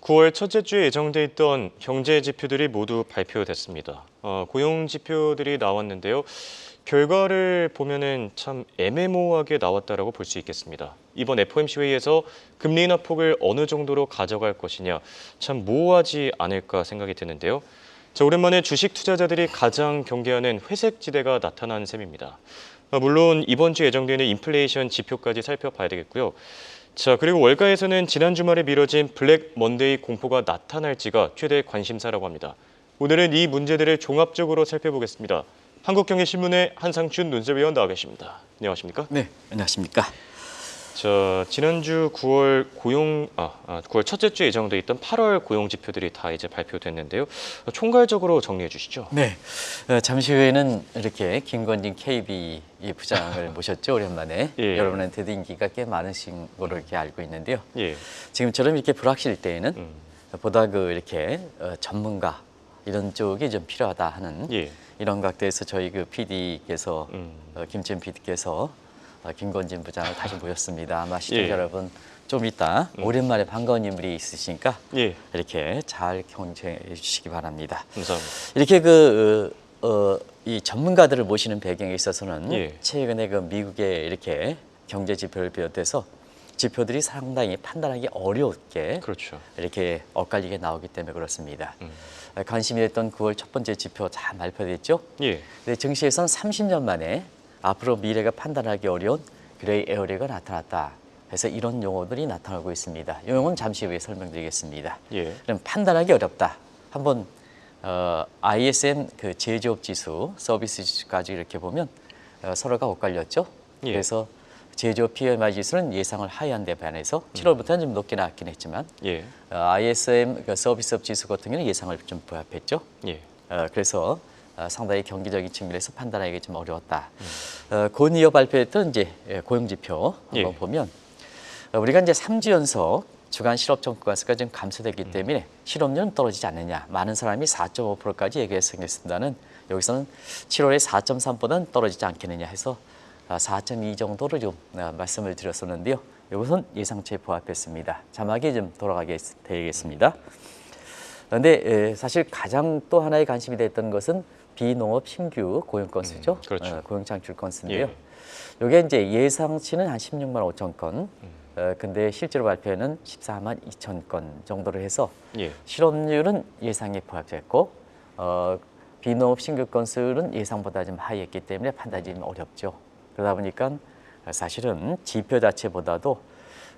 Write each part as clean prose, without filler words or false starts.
9월 첫째 주에 예정돼 있던 경제 지표들이 모두 발표됐습니다. 고용 지표들이 나왔는데요. 결과를 보면은 참 애매모호하게 나왔다라고 볼 수 있겠습니다. 이번 FOMC 회의에서 금리 인하 폭을 어느 정도로 가져갈 것이냐 참 모호하지 않을까 생각이 드는데요. 자, 오랜만에 주식 투자자들이 가장 경계하는 회색 지대가 나타난 셈입니다. 물론 이번 주 예정되는 인플레이션 지표까지 살펴봐야 되겠고요. 자, 그리고 월가에서는 지난 주말에 미뤄진 블랙 먼데이 공포가 나타날지가 최대 관심사라고 합니다. 오늘은 이 문제들을 종합적으로 살펴보겠습니다. 한국경제신문의 한상춘 논설위원 나와 계십니다. 안녕하십니까? 네, 안녕하십니까? 자, 지난주 9월 9월 첫째 주에 예정돼 있던 8월 고용 지표들이 다 이제 발표됐는데요. 총괄적으로 정리해 주시죠. 네, 잠시 후에는 이렇게 김건진 KB 부장을 모셨죠, 오랜만에. 예. 여러분한테도 인기가 꽤 많으신 걸로 이렇게 알고 있는데요. 예. 지금처럼 이렇게 불확실 때에는 보다 이렇게 전문가 이런 쪽이 좀 필요하다 하는 예. 이런 각도에서 저희 PD께서 김지현 PD께서 김건진 부장을 다시 모셨습니다. 아마 시청자 예. 여러분 좀 이따 오랜만에 반가운 인물이 있으시니까 예. 이렇게 잘 경청해 주시기 바랍니다. 감사합니다. 이렇게 이 전문가들을 모시는 배경에 있어서는 예. 최근에 미국의 이렇게 경제 지표를 비롯해서 지표들이 상당히 판단하기 어렵게 그렇죠. 이렇게 엇갈리게 나오기 때문에 그렇습니다. 관심이 됐던 9월 첫 번째 지표 다 발표됐죠. 예. 네, 증시에선 30년 만에 앞으로 미래가 판단하기 어려운 그레이 에어리가 나타났다. 그래서 이런 용어들이 나타나고 있습니다. 이 용어는 잠시 후에 설명드리겠습니다. 예. 그럼 판단하기 어렵다. 한번 ISM 제조업 지수, 서비스 지수까지 이렇게 보면 서로가 엇갈렸죠. 예. 그래서 제조업 PMI 지수는 예상을 하회한 데 반해서 7월부터는 좀 높게 나왔긴 했지만 예. ISM 서비스업 지수 같은 경우는 예상을 좀 부합했죠. 예. 그래서 상당히 경기적인 측면에서 판단하기 좀 어려웠다. 고니어 발표했던 이제 고용 지표 한번 예. 보면 우리가 이제 3주 연속 주간 실업 청구가스가 좀 감소됐기 때문에 실업률은 떨어지지 않느냐. 많은 사람이 4.5%까지 얘기했습니다는 여기서는 7월에 4.3보다는 떨어지지 않겠느냐 해서 4.2 정도를 좀 말씀을 드렸었는데요. 이것은 예상치에 부합했습니다. 자막이 좀 돌아가게 되겠습니다. 그런데 사실 가장 또 하나의 관심이 됐던 것은 비농업 신규 고용 건수죠. 그렇죠. 고용 창출 건수인데요. 예. 이게 이제 예상치는 한 16만 5천 건. 근데 실제로 발표는 14만 2천 건 정도로 해서 예. 실업률은 예상에 부합됐고 비농업 신규 건수는 예상보다 좀 하이했기 때문에 판단이 좀 어렵죠. 그러다 보니까 사실은 지표 자체보다도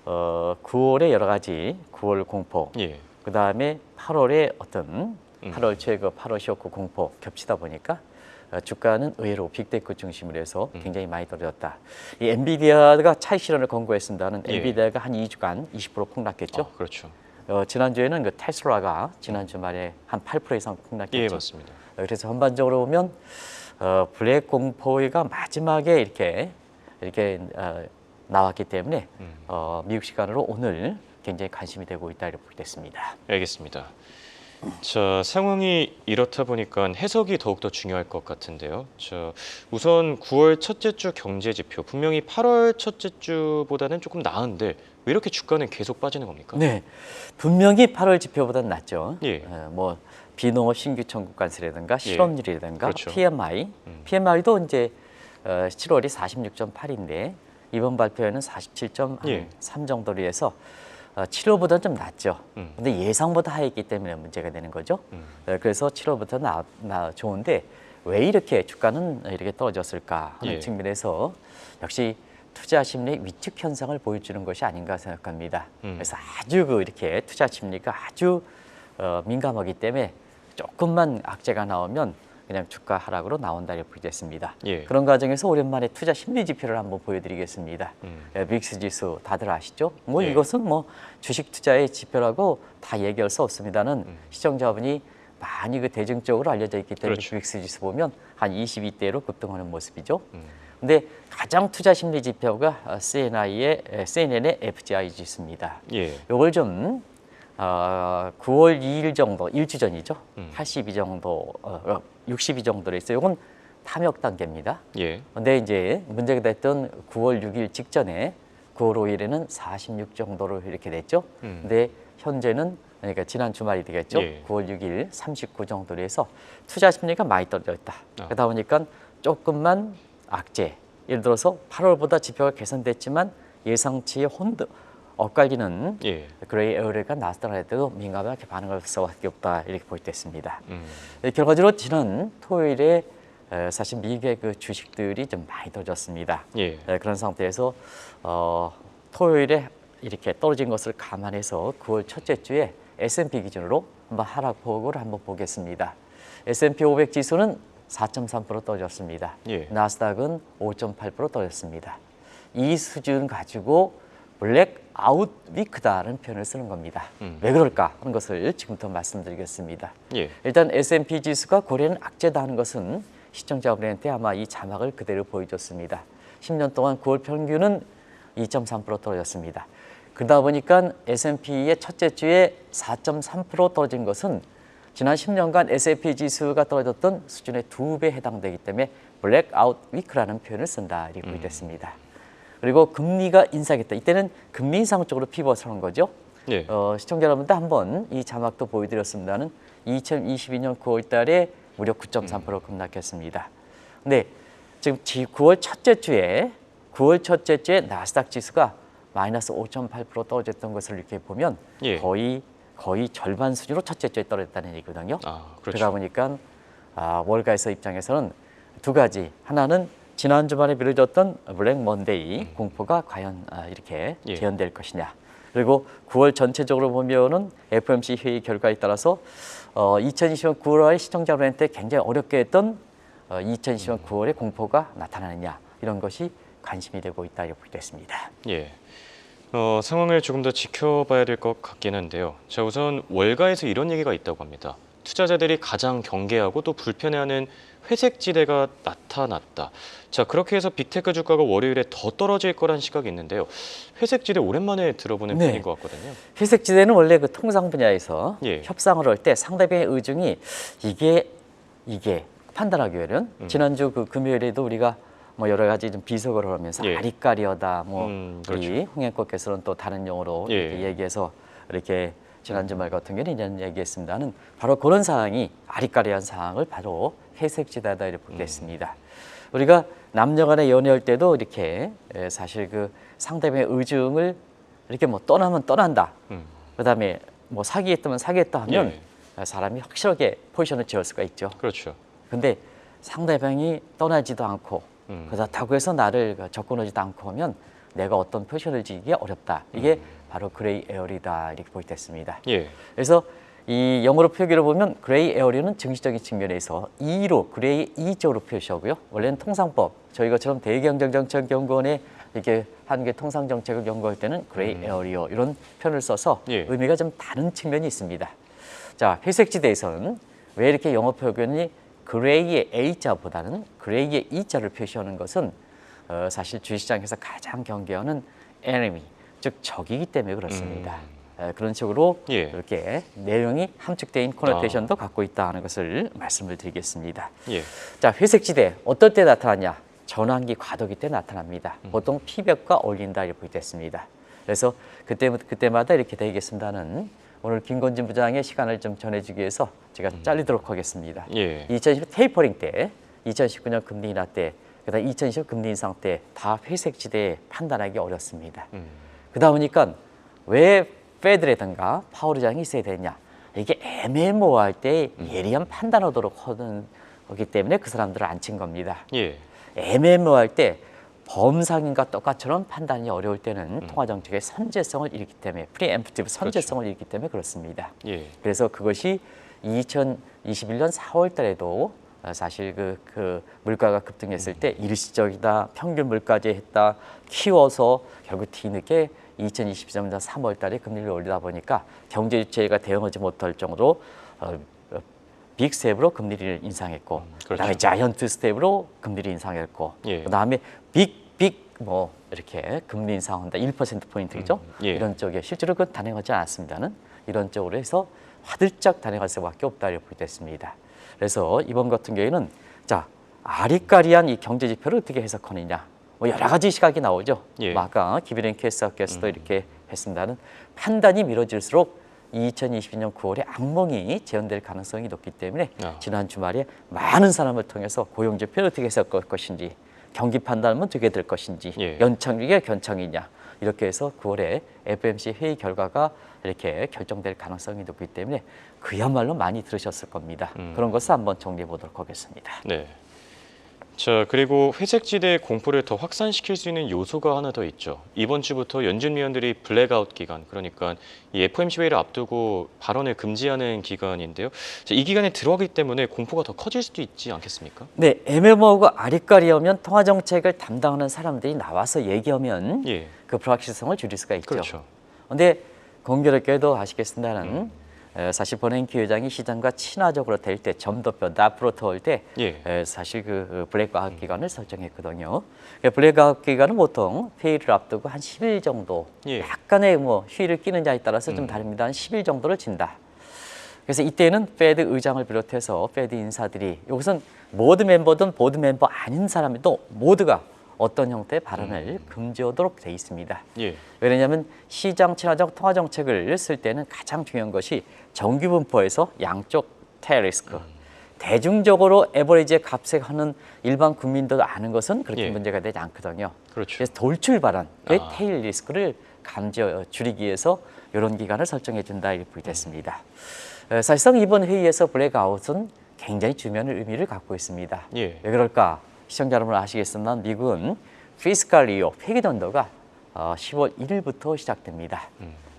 9월의 여러 가지 9월 공포, 예. 그 다음에 8월에 어떤 8월 최고, 8월 쇼크 공포 겹치다 보니까 주가는 의외로 빅테크 중심으로 해서 굉장히 많이 떨어졌다. 이 엔비디아가 차익 실현을 권고했습니다는 예. 엔비디아가 한 2주간 20% 폭락했죠. 그렇죠. 지난주에는 테슬라가 지난 주말에 한 8% 이상 폭락했죠. 예, 맞습니다. 그래서 전반적으로 보면 블랙 공포가 마지막에 이렇게 나왔기 때문에 미국 시간으로 오늘 굉장히 관심이 되고 있다 이렇게 보겠습니다. 알겠습니다. 자, 상황이 이렇다 보니까 해석이 더욱더 중요할 것 같은데요. 자, 우선 9월 첫째 주 경제 지표 분명히 8월 첫째 주보다는 조금 나은데 왜 이렇게 주가는 계속 빠지는 겁니까? 네, 분명히 8월 지표보다는 낫죠. 예. 뭐 비농업 신규 청구 관세라든가 실업률이라든가 그렇죠. PMI, PMI도 이제 7월이 46.8인데 이번 발표에는 47.3 예. 정도로 해서 7월보다는 좀 낮죠. 근데 예상보다 하였기 때문에 문제가 되는 거죠. 그래서 7월부터 좋은데 왜 이렇게 주가는 이렇게 떨어졌을까 하는 예. 측면에서 역시 투자 심리 위축 현상을 보여주는 것이 아닌가 생각합니다. 그래서 아주 이렇게 투자 심리가 아주 민감하기 때문에 조금만 악재가 나오면 그냥 주가 하락으로 나온다 이렇게 보겠습니다. 예. 그런 과정에서 오랜만에 투자 심리 지표를 한번 보여드리겠습니다. 빅스 지수 다들 아시죠? 뭐 예. 이것은 뭐 주식 투자의 지표라고 다 얘기할 수 없습니다는 시청자분이 많이 대중적으로 알려져 있기 때문에 그렇죠. 빅스 지수 보면 한 22대로 급등하는 모습이죠. 근데 가장 투자 심리 지표가 CNN의 FGI 지수입니다. 예. 요걸 좀 9월 2일 정도, 일주 전이죠. 82 정도, 62 정도로 있어요. 이건 탐욕 단계입니다. 예. 근데 이제 문제가 됐던 9월 6일 직전에 9월 5일에는 46 정도로 이렇게 됐죠. 근데 현재는 그러니까 지난 주말이 되겠죠. 예. 9월 6일 39 정도로 해서 투자 심리가 많이 떨어졌다. 그러다 보니까 조금만 악재, 예를 들어서 8월보다 지표가 개선됐지만 예상치의 엇갈리는 예. 그레이 에어리가 나스닥할 때도 민감하게 반응할 수밖에 없다 이렇게 볼 때 있습니다. 결과적으로 지난 토요일에 사실 미국의 그 주식들이 좀 많이 떨어졌습니다. 예. 그런 상태에서 토요일에 이렇게 떨어진 것을 감안해서 9월 첫째 주에 S&P 기준으로 한번 하락폭을 한번 보겠습니다. S&P 500 지수는 4.3% 떨어졌습니다. 예. 나스닥은 5.8% 떨어졌습니다. 이 수준 가지고 블랙아웃 위크다라는 표현을 쓰는 겁니다. 왜 그럴까 하는 것을 지금부터 말씀드리겠습니다. 예. 일단 S&P 지수가 고래는 악재다 하는 것은 시청자분들한테 아마 이 자막을 그대로 보여줬습니다. 10년 동안 9월 평균은 2.3% 떨어졌습니다. 그러다 보니까 S&P의 첫째 주에 4.3% 떨어진 것은 지난 10년간 S&P 지수가 떨어졌던 수준의 2배 해당되기 때문에 블랙아웃 위크라는 표현을 쓴다 이렇게 보여졌습니다. 그리고 금리가 인상했다. 이때는 금리 인상 쪽으로 피벗을 한 거죠. 예. 시청자 여러분들 한번 이 자막도 보여드렸습니다는 2022년 9월 달에 무려 9.3% 급락했습니다. 근데 지금 9월 첫째 주에 나스닥 지수가 마이너스 5.8% 떨어졌던 것을 이렇게 보면 예. 거의 절반 수준으로 첫째 주에 떨어졌다는 얘기거든요. 그렇죠. 그러다 보니까 월가에서 입장에서는 두 가지. 하나는 지난 주말에 미뤄졌던 블랙 먼데이 공포가 과연 이렇게 예. 재현될 것이냐. 그리고 9월 전체적으로 보면은 FOMC 회의 결과에 따라서 2020년 9월에 시청자분한테 굉장히 어렵게 했던 2020년 9월에 공포가 나타나느냐 이런 것이 관심이 되고 있다 이렇게 보겠습니다. 예. 상황을 조금 더 지켜봐야 될 것 같긴 한데요. 자, 우선 월가에서 이런 얘기가 있다고 합니다. 투자자들이 가장 경계하고 또 불편해하는 회색 지대가 나타났다. 자, 그렇게 해서 빅테크 주가가 월요일에 더 떨어질 거란 시각이 있는데요. 회색 지대 오랜만에 들어보는 네. 편인 것 같거든요. 회색 지대는 원래 그 통상 분야에서 예. 협상을 할 때 상대방의 의중이 이게 판단하기 위해는 지난주 그 금요일에도 우리가 뭐 여러 가지 좀 비속어를 하면서 예. 아리까리하다 뭐 그렇죠. 우리 홍행꽃께서는 또 다른 용어로 예. 이렇게 얘기해서 이렇게 지난 주말 같은 경우는 이런 얘기했습니다는 바로 그런 상황이 아리까리한 상황을 바로 회색 지대다 이렇게 보겠습니다. 우리가 남녀간에 연애할 때도 이렇게 사실 그 상대방의 의중을 이렇게 뭐 떠나면 떠난다. 그다음에 뭐 사귀겠다면 사귀겠다 하면 사람이 확실하게 포지션을 지을 수가 있죠. 그렇죠. 근데 상대방이 떠나지도 않고 그렇다고 해서 나를 접근하지도 않고 하면 내가 어떤 포지션을 지기 어렵다. 이게 바로 그레이 에어리다 이렇게 볼 때 있습니다. 예. 그래서 이 영어로 표기를 보면 그레이 에어리는 증시적인 측면에서 E로 그레이 E적으로 표시하고요. 원래는 통상법 저희 것처럼 대경정정책연구원에 이렇게 한국의 통상정책을 연구할 때는 그레이 에어리어 이런 표현을 써서 예. 의미가 좀 다른 측면이 있습니다. 자, 회색 지대에서는 왜 이렇게 영어 표현이 그레이의 A자보다는 그레이의 E자를 표시하는 것은 사실 주식시장에서 가장 경계하는 enemy, 즉 적이기 때문에 그렇습니다. 그런 식으로 예. 이렇게 내용이 함축된 코노테이션도 갖고 있다는 것을 말씀을 드리겠습니다. 예. 자, 회색지대 어떨 때 나타나냐? 전환기 과도기 때 나타납니다. 보통 P벽과 어울린다 이렇게 됐습니다. 그래서 그때마다 이렇게 되겠습니다는 오늘 김건진 부장의 시간을 좀 전해주기 위해서 제가 잘리도록 하겠습니다. 예. 2010 테이퍼링 때, 2019년 금리 인하 때, 그다음 2020 금리 인상 때 다 회색지대에 판단하기 어렵습니다. 그러다 보니까 왜 페드라든가 파월 의장이 있어야 되냐? 이게 애매모호할 때 예리한 판단하도록 하는 거기 때문에 그 사람들을 앉힌 겁니다. 예. 애매모호할 때 범상인과 똑같처럼 판단이 어려울 때는 통화정책의 선제성을 잃기 때문에 프리엠프티브 선제성을 잃기 때문에 그렇습니다. 예. 그래서 그것이 2021년 4월 달에도 사실 그 물가가 급등했을 때 일시적이다, 평균 물가제 했다, 키워서 결국 뒤늦게 2023년 3월 달에 금리를 올리다 보니까 경제 주체가 대응하지 못할 정도로 빅 스텝으로 금리를 인상했고, 그다음에 자이언트 스텝으로 금리를 인상했고, 예. 그다음에 빅 뭐 이렇게 금리 인상한다 1% 포인트죠. 예. 이런 쪽에 실제로 그건 단행하지 않았습니다는 이런 쪽으로 해서 화들짝 단행할 수밖에 없다 이렇게 됐습니다. 그래서 이번 같은 경우에는 자 아리까리한 이 경제 지표를 어떻게 해석하느냐, 뭐 여러 가지 시각이 나오죠. 예. 뭐 아까 기비랭 캐스터께서도 이렇게 했습니다는 판단이 미뤄질수록 2022년 9월에 악몽이 재현될 가능성이 높기 때문에 아. 지난 주말에 많은 사람을 통해서 고용지표를 어떻게 해석할 것인지, 경기 판단은 어떻게 될 것인지, 예. 연착륙이냐 견착이냐 이렇게 해서 9월에 FOMC 회의 결과가 이렇게 결정될 가능성이 높기 때문에 그야말로 많이 들으셨을 겁니다. 그런 것을 한번 정리해 보도록 하겠습니다. 네. 자, 그리고 회색지대 공포를 더 확산시킬 수 있는 요소가 하나 더 있죠. 이번 주부터 연준 위원들이 블랙아웃 기간, 그러니까 이 FOMC 회의를 앞두고 발언을 금지하는 기간인데요. 자, 이 기간에 들어가기 때문에 공포가 더 커질 수도 있지 않겠습니까? 네, 애매모호하고 아리까리하면 통화 정책을 담당하는 사람들이 나와서 얘기하면 예. 그 불확실성을 줄일 수가 있죠. 그렇죠. 그런데 공교롭게도 아시겠습니다는 사실 버냉키 회장이 시장과 친화적으로 될 때, 점도표 앞으로 더올 때 예. 사실 그 블랙아웃 기간을 설정했거든요. 블랙아웃 기간은 보통 회의를 앞두고 한 10일 정도, 예. 약간의 뭐 휴일을 끼느냐에 따라서 좀 다릅니다. 한 10일 정도를 진다. 그래서 이때는 페드 의장을 비롯해서 페드 인사들이, 여기선 보드 멤버든 보드 멤버 아닌 사람도 모두가 어떤 형태의 발언을 금지하도록 돼 있습니다. 예. 왜냐하면 시장 친화적 통화 정책을 쓸 때는 가장 중요한 것이 정규 분포에서 양쪽 테일 리스크, 대중적으로 에버리지에 값을 일반 국민도 아는 것은 그렇게 예. 문제가 되지 않거든요. 그렇죠. 그래서 돌출 발언, 그 아. 테일 리스크를 줄이기 위해서 이런 기간을 설정해 준다 이렇게 됐습니다. 사실상 이번 회의에서 블랙아웃은 굉장히 중요한 의미를 갖고 있습니다. 예. 왜 그럴까? 시청자 여러분 아시겠지만 미국은 피스칼 이어 회계연도가 10월 1일부터 시작됩니다.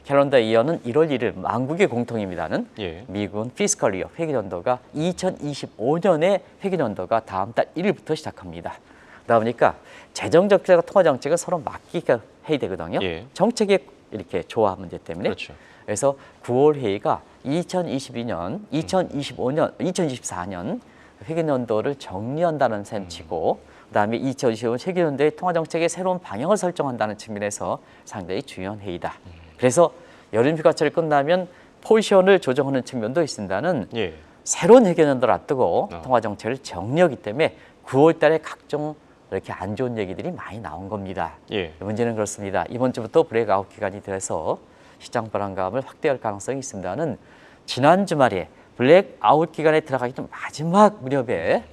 캘런더 이어는 1월 1일 만국의 공통입니다는 예. 미국은 피스칼 이어 회계연도가 2025년의 회계연도가 다음 달 1일부터 시작합니다. 그러다 보니까 재정 정책과 통화 정책은 서로 맡기가 해야 되거든요. 예. 정책의 이렇게 조화 문제 때문에. 그렇죠. 그래서 9월 회의가 2022년, 2025년, 2024년 회계연도를 정리한다는 셈치고 그다음에 2025년 회계연도의 통화정책의 새로운 방향을 설정한다는 측면에서 상당히 중요한 회의다. 그래서 여름 휴가철이 끝나면 포지션을 조정하는 측면도 있습니다는 예. 새로운 회계연도를 앞두고 어. 통화정책을 정리하기 때문에 9월 달에 각종 이렇게 안 좋은 얘기들이 많이 나온 겁니다. 예. 문제는 그렇습니다. 이번 주부터 브레이크아웃 기간이 돼서 시장 불안감을 확대할 가능성이 있습니다는 지난 주말에 블랙아웃 기간에 들어가기 전 마지막 무렵에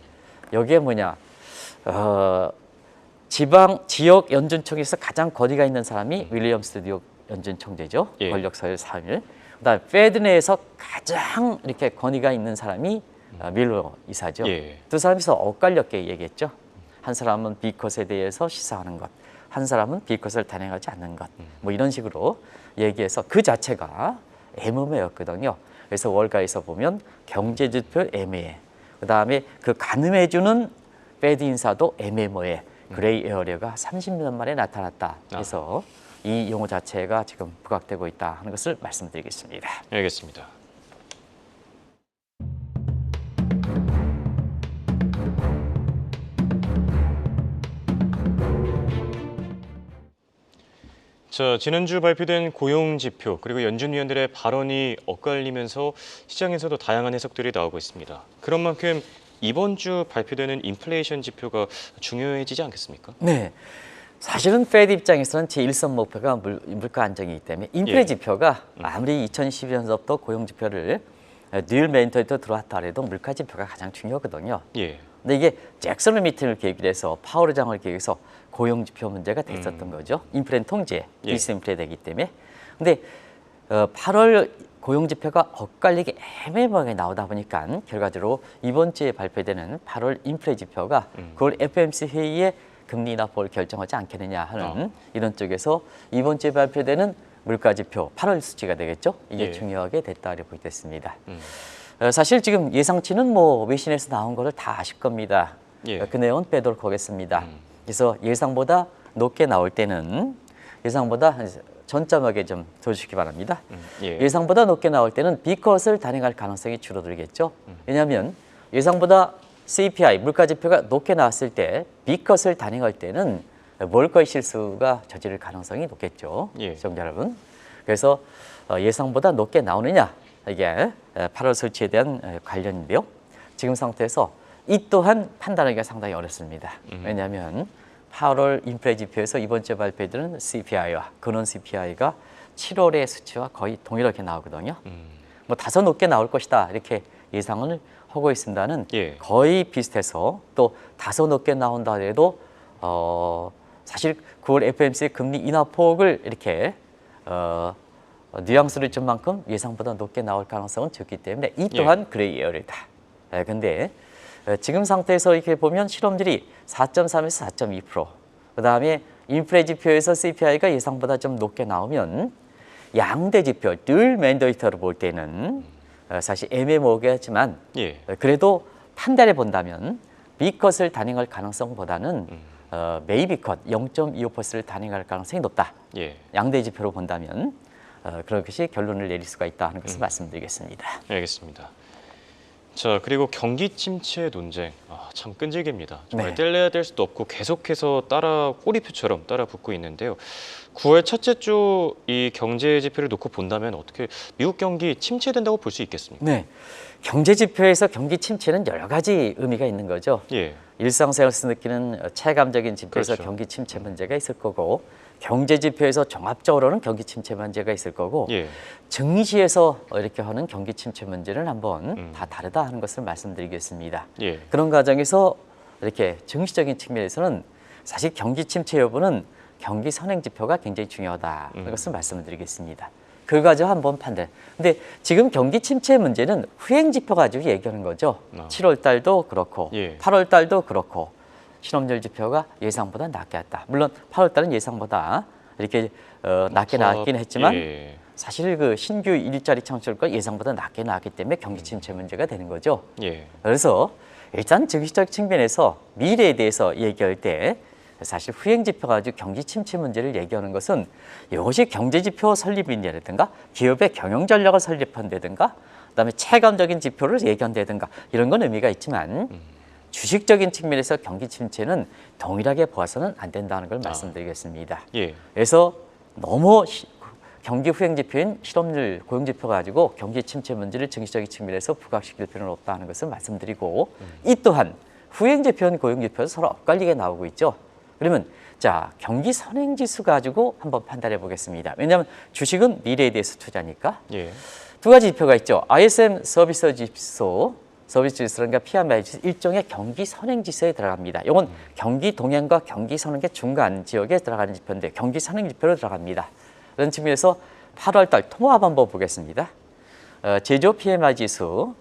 여기에 뭐냐 지역 연준총회에서 가장 거리가 있는 사람이 윌리엄스 뉴욕 연준총재죠. 예. 권력서열 3일. 그다음 페드 내에서 가장 이렇게 권위가 있는 사람이 밀러 이사죠. 예. 두 사람이서 엇갈렸게 얘기했죠. 한 사람은 B컷에 대해서 시사하는 것, 한 사람은 B컷을 단행하지 않는 것, 뭐 이런 식으로 얘기해서 그 자체가 애매모호였거든요. 그래서 월가에서 보면 경제지표 애매해. 그 다음에 그 가늠해주는 페드 인사도 애매모호해. 그레이 에어리어가 30년 만에 나타났다. 그래서 이 용어 자체가 지금 부각되고 있다 하는 것을 말씀드리겠습니다. 알겠습니다. 자, 지난주 발표된 고용 지표 그리고 연준 위원들의 발언이 엇갈리면서 시장에서도 다양한 해석들이 나오고 있습니다. 그런 만큼 이번 주 발표되는 인플레이션 지표가 중요해지지 않겠습니까? 네. 사실은 페드 입장에서는 제1선 목표가 물가 안정이기 때문에 인플레 예. 지표가 아무리 2012년부터 고용 지표를 뉴일 메인터에도 들어왔다 해도 물가 지표가 가장 중요하거든요. 예. 근데 이게 잭슨 미팅을 계기로 해서 파월 의장을 계기해서 고용 지표 문제가 됐었던 거죠. 인플레는 통제, 예. 디스인플레 되기 때문에. 근데 8월 고용 지표가 엇갈리게 애매모호하게 나오다 보니까 결과적으로 이번 주에 발표되는 8월 인플레 지표가 그걸 FOMC 회의에 금리 인하폭을 결정하지 않겠느냐 하는 이런 쪽에서 이번 주에 발표되는 물가 지표 8월 수치가 되겠죠. 이게 예. 중요하게 됐다고 보겠습니다. 사실 지금 예상치는 뭐 외신에서 나온 거를 다 아실 겁니다. 예. 그 내용은 빼도록 하겠습니다. 그래서 예상보다 높게 나올 때는 예상보다 전점하게 좀 둬주시기 바랍니다. 예. 예상보다 높게 나올 때는 B컷을 단행할 가능성이 줄어들겠죠. 왜냐하면 예상보다 CPI 물가 지표가 높게 나왔을 때 B컷을 단행할 때는 월가의 실수가 저지를 가능성이 높겠죠. 예. 시청자 여러분. 그래서 예상보다 높게 나오느냐 이게 8월 수치에 대한 관련인데요. 지금 상태에서 이 또한 판단하기가 상당히 어렵습니다. 왜냐하면 8월 인플레 지표에서 이번 주에 발표되는 CPI와 근원 CPI가 7월의 수치와 거의 동일하게 나오거든요. 뭐 다소 높게 나올 것이다 이렇게 예상을 하고 있습니다는 예. 거의 비슷해서 또 다소 높게 나온다 해도 사실 9월 FOMC 금리 인하 폭을 이렇게 뉘앙스를 준 만큼 예상보다 높게 나올 가능성은 적기 때문에 이 또한 그레이 에어리다. 근데 지금 상태에서 이렇게 보면 실업률이 4.3에서 4.2%, 그다음에 인플레 지표에서 CPI가 예상보다 좀 높게 나오면 양대 지표 늘 맨데이터로 볼 때는 사실 애매모호하게 하지만 예. 그래도 판단해 본다면 B컷을 단행할 가능성보다는 메이비컷 0.25%를 단행할 가능성이 높다. 예. 양대 지표로 본다면 그런 것이 결론을 내릴 수가 있다 하는 것을 말씀드리겠습니다. 알겠습니다. 자, 그리고 경기 침체 논쟁. 참 끈질깁니다. 정말 네. 뗄래야 뗄 수도 없고 계속해서 꼬리표처럼 따라 붙고 있는데요. 9월 첫째 주 이 경제 지표를 놓고 본다면 어떻게 미국 경기 침체된다고 볼 수 있겠습니까? 네, 경제 지표에서 경기 침체는 여러 가지 의미가 있는 거죠. 예. 일상생활에서 느끼는 체감적인 지표에서 그렇죠. 경기 침체 문제가 있을 거고, 경제 지표에서 종합적으로는 경기 침체 문제가 있을 거고, 예. 증시에서 이렇게 하는 경기 침체 문제는 한번 다 다르다 하는 것을 말씀드리겠습니다. 예. 그런 과정에서 이렇게 증시적인 측면에서는 사실 경기 침체 여부는 경기 선행 지표가 굉장히 중요하다 하는 것을 말씀드리겠습니다. 그 가지고 한번 판단. 근데 지금 경기 침체 문제는 후행 지표 가지고 얘기하는 거죠. 7월 달도 그렇고 예. 8월 달도 그렇고 실업률 지표가 예상보다 낮게 왔다. 물론 8월 달은 예상보다 이렇게 낮게 나왔긴 했지만 예. 사실 그 신규 일자리 창출과 예상보다 낮게 나왔기 때문에 경기 침체 문제가 되는 거죠. 예. 그래서 일단 증시적 측면에서 미래에 대해서 얘기할 때 사실 후행 지표 가지고 경기 침체 문제를 얘기하는 것은 이것이 경제 지표 설립이라든가 기업의 경영 전략을 설립한다든가 그다음에 체감적인 지표를 얘기한다든가 이런 건 의미가 있지만 주식적인 측면에서 경기 침체는 동일하게 보아서는 안 된다는 걸 말씀드리겠습니다. 예. 그래서 너무 경기 후행 지표인 실업률 고용 지표 가지고 경기 침체 문제를 증시적인 측면에서 부각시킬 필요는 없다는 것을 말씀드리고 이 또한 후행 지표인 고용 지표도 서로 엇갈리게 나오고 있죠. 그러면 자 경기 선행 지수 가지고 한번 판단해 보겠습니다. 왜냐하면 주식은 미래에 대해서 투자니까. 예. 두 가지 지표가 있죠. ISM 서비스 지수, 서비스 지수라는 PMI 지수 일종의 경기 선행 지수에 들어갑니다. 이건 경기 동향과 경기 선행의 중간 지역에 들어가는 지표인데 경기 선행 지표로 들어갑니다. 그런 측면에서 8월 달 통합 한번 보겠습니다. 제조업 PMI 지수와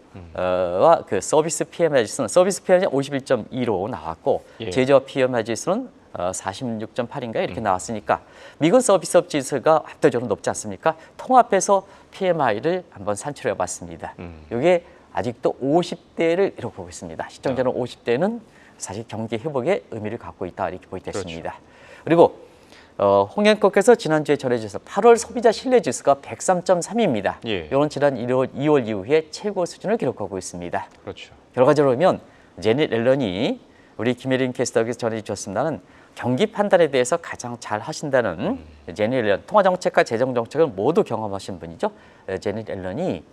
그 서비스 PMI 지수는 서비스 PMI 51.2로 나왔고 예. 제조업 PMI 지수는 46.8인가 이렇게 나왔으니까 미국 서비스업 지수가 압도적으로 높지 않습니까? 통합해서 PMI를 한번 산출해 봤습니다. 이게 아직도 50대를 이렇게 보고 있습니다. 시청자는 50대는 사실 경기 회복의 의미를 갖고 있다 이렇게 보이겠습니다. 그리고 홍영국께서 지난주에 전해주셔서 8월 소비자 신뢰지수가 103.3입니다. 예. 이건 지난 2월 이후에 최고 수준을 기록하고 있습니다. 그렇죠. 결과적으로 보면 제닛 앨런이 우리 김혜린 캐스터에게 전해주셨습니다는 경기 판단에 대해서 가장 잘 하신다는 제닛 앨런, 통화정책과 재정정책을 모두 경험하신 분이죠. 제닛 앨런이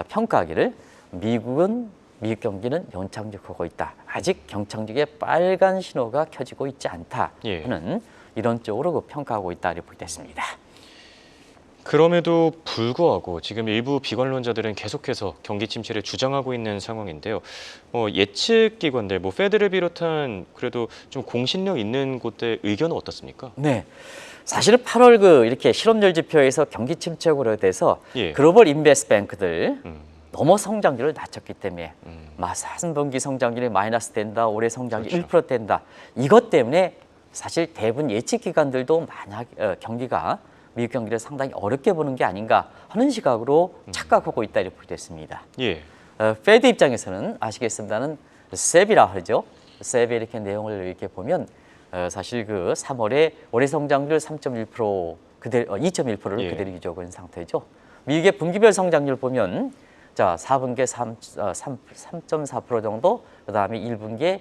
평가하기를 미국 경기는 연착륙하고 있다. 아직 경착륙의 빨간 신호가 켜지고 있지 않다 하는 이런 쪽으로 평가하고 있다 이렇게 보겠습니다. 그럼에도 불구하고 지금 일부 비관론자들은 계속해서 경기 침체를 주장하고 있는 상황인데요. 예측 기관들, 페드를 비롯한 그래도 좀 공신력 있는 곳의 의견은 어떻습니까? 네, 사실은 8월 이렇게 실업률 지표에서 경기 침체로 돼서 예. 글로벌 인베스트 뱅크들 너무 성장률을 낮췄기 때문에 3분기 성장률이 마이너스 된다, 올해 성장률 그렇죠. 1% 된다. 이것 때문에 사실 대부분 예측 기관들도 만약 경기가 미국 경기를 상당히 어렵게 보는 게 아닌가 하는 시각으로 착각하고 있다 이렇게 보겠습니다. 예. 페드 입장에서는 아시겠습니다는 세비라 하죠. 세비 이렇게 내용을 이렇게 보면 사실 그 3월에 올해 성장률 3.1% 그대로 2.1%를 예. 그대로 유지하고 있는 상태죠. 미국의 분기별 성장률 보면 자 4분기에 3.4% 정도, 그다음에 1분기에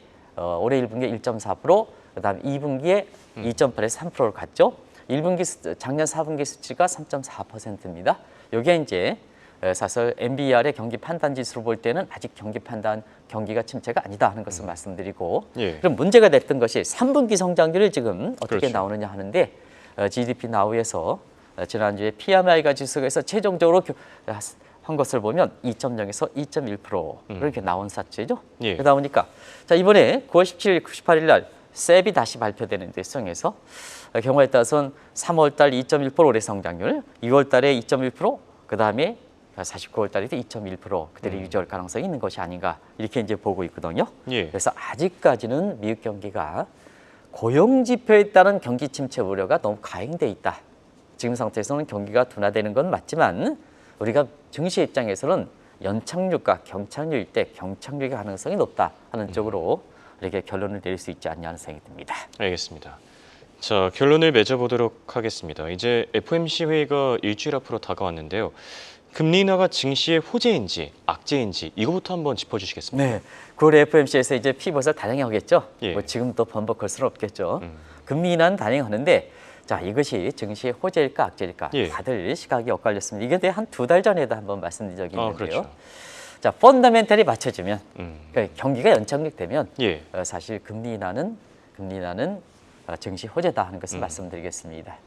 올해 1분기에 1.4%, 그다음에 2분기에 2.8에서 3%를 갔죠. 1분기 작년 4분기 수치가 3.4%입니다. 이게 이제 사실 MBR의 경기 판단 지수로 볼 때는 아직 경기가 침체가 아니다 하는 것을 말씀드리고, 예. 그럼 문제가 됐던 것이 3분기 성장률을 지금 어떻게 그렇죠. 나오느냐 하는데 GDP 나우에서 지난주에 PMI가 지수에서 최종적으로 한 것을 보면 2.0에서 2.1% 이렇게 나온 사치죠. 예. 그러다 보니까 자 이번에 9월 17일, 18일 날 셉이 다시 발표되는 데 수용해서 경우에 따라서는 3월 달 2.1% 올해 성장률, 2월 달에 2.1%, 그다음에 49월 달에도 2.1% 그대로 유지할 가능성이 있는 것이 아닌가 이렇게 이제 보고 있거든요. 예. 그래서 아직까지는 미국 경기가 고용 지표에 따른 경기 침체 우려가 너무 가행돼 있다. 지금 상태에서는 경기가 둔화되는 건 맞지만 우리가 증시 입장에서는 연착륙과 경착륙일 때 경착륙의 가능성이 높다 하는 쪽으로 이렇게 결론을 내릴 수 있지 않냐 하는 생각이 듭니다. 알겠습니다. 자, 결론을 맺어보도록 하겠습니다. 이제 FOMC 회의가 일주일 앞으로 다가왔는데요. 금리 인하가 증시의 호재인지 악재인지 이거부터 한번 짚어주시겠습니까? 네, 9월 FOMC에서 이제 피벗을 단행하겠죠. 예. 뭐 지금 또 번복할 수는 없겠죠. 금리 인하는 단행하는데 자 이것이 증시의 호재일까 악재일까 예. 다들 시각이 엇갈렸습니다. 이게 한 2달 전에도 한번 말씀드린 적이 있는데요. 그렇죠. 자 펀더멘탈이 맞춰지면 음. 그러니까 경기가 연착륙되면 예. 사실 금리 인하는 증시 호재다 하는 것을 말씀드리겠습니다.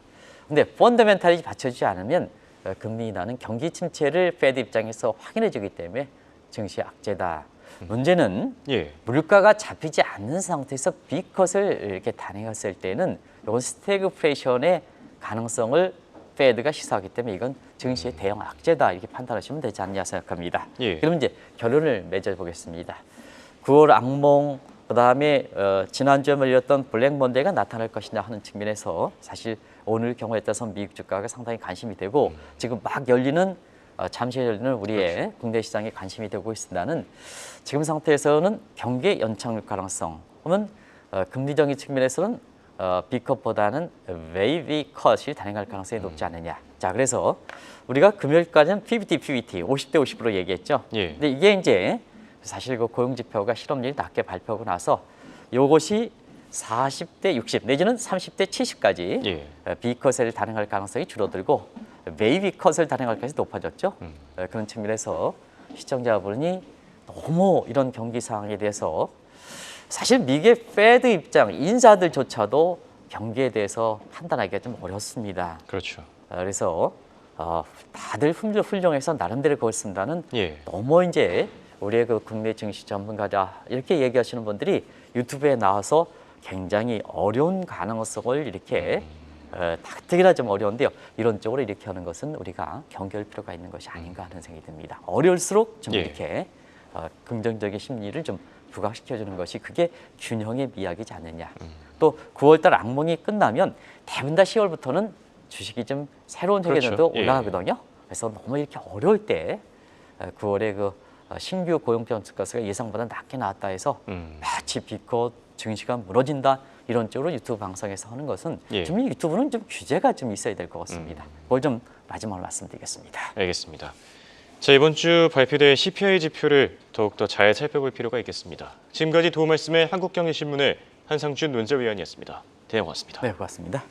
근데 펀더멘탈이 받쳐주지 않으면 금리 인하는 경기 침체를 페드 입장에서 확인해주기 때문에 증시 악재다. 문제는 예. 물가가 잡히지 않는 상태에서 B컷을 이렇게 단행했을 때는 이건 스태그플레이션의 가능성을 페드가 시사하기 때문에 이건 증시의 대형 악재다 이렇게 판단하시면 되지 않냐 생각합니다. 예. 그럼 이제 결론을 맺어보겠습니다. 9월 악몽 그다음에 지난주에 몰렸던 블랙 먼데이가 나타날 것이냐 하는 측면에서 사실 오늘 경우에 따라서 미국 주가가 상당히 관심이 되고 지금 막 열리는 잠시 열리는 우리의 그렇죠. 국내 시장에 관심이 되고 있습니다는 지금 상태에서는 경기 연착륙 가능성 혹은 금리적인 측면에서는 B컷보다는 웨이비 컷이 단행할 가능성이 높지 않느냐. 자 그래서 우리가 금요일까지는 PBT 50대 50으로 얘기했죠. 예. 근데 이게 이제 사실 그 고용 지표가 실업률이 낮게 발표하고 나서 이것이 40대 60 내지는 30대 70까지 예. B컷을 단행할 가능성이 줄어들고 웨이비 컷을 단행할 가능성이 높아졌죠. 그런 측면에서 시청자분이 너무 이런 경기 상황에 대해서 사실 미국의 페드 입장 인사들조차도 경기에 대해서 판단하기가 좀 어렵습니다. 그렇죠. 그래서 다들 훌륭해서 나름대로 그걸 쓴다는 예. 너무 이제 우리의 그 국내 증시 전문가다 이렇게 얘기하시는 분들이 유튜브에 나와서 굉장히 어려운 가능성을 이렇게 특히나 좀 어려운데요. 이런 쪽으로 이렇게 하는 것은 우리가 경계할 필요가 있는 것이 아닌가 하는 생각이 듭니다. 어려울수록 좀 예. 이렇게 긍정적인 심리를 좀 부각시켜주는 것이 그게 균형의 미학이지 않느냐. 또 9월달 악몽이 끝나면 대부분 다 10월부터는 주식이 좀 새로운 회계들도 그렇죠. 예. 올라가거든요. 그래서 너무 이렇게 어려울 때 9월에 그 신규 고용 변수가스가 예상보다 낮게 나왔다 해서 마치 비컷 증시가 무너진다 이런 쪽으로 유튜브 방송에서 하는 것은 예. 좀 유튜브는 좀 규제가 좀 있어야 될 것 같습니다. 그걸 좀 마지막으로 말씀드리겠습니다. 알겠습니다. 자, 이번 주 발표될 CPI 지표를 더욱더 잘 살펴볼 필요가 있겠습니다. 지금까지 도움 말씀의 한국경제신문의 한상준 논설위원이었습니다. 대형 고맙습니다. 네, 고맙습니다.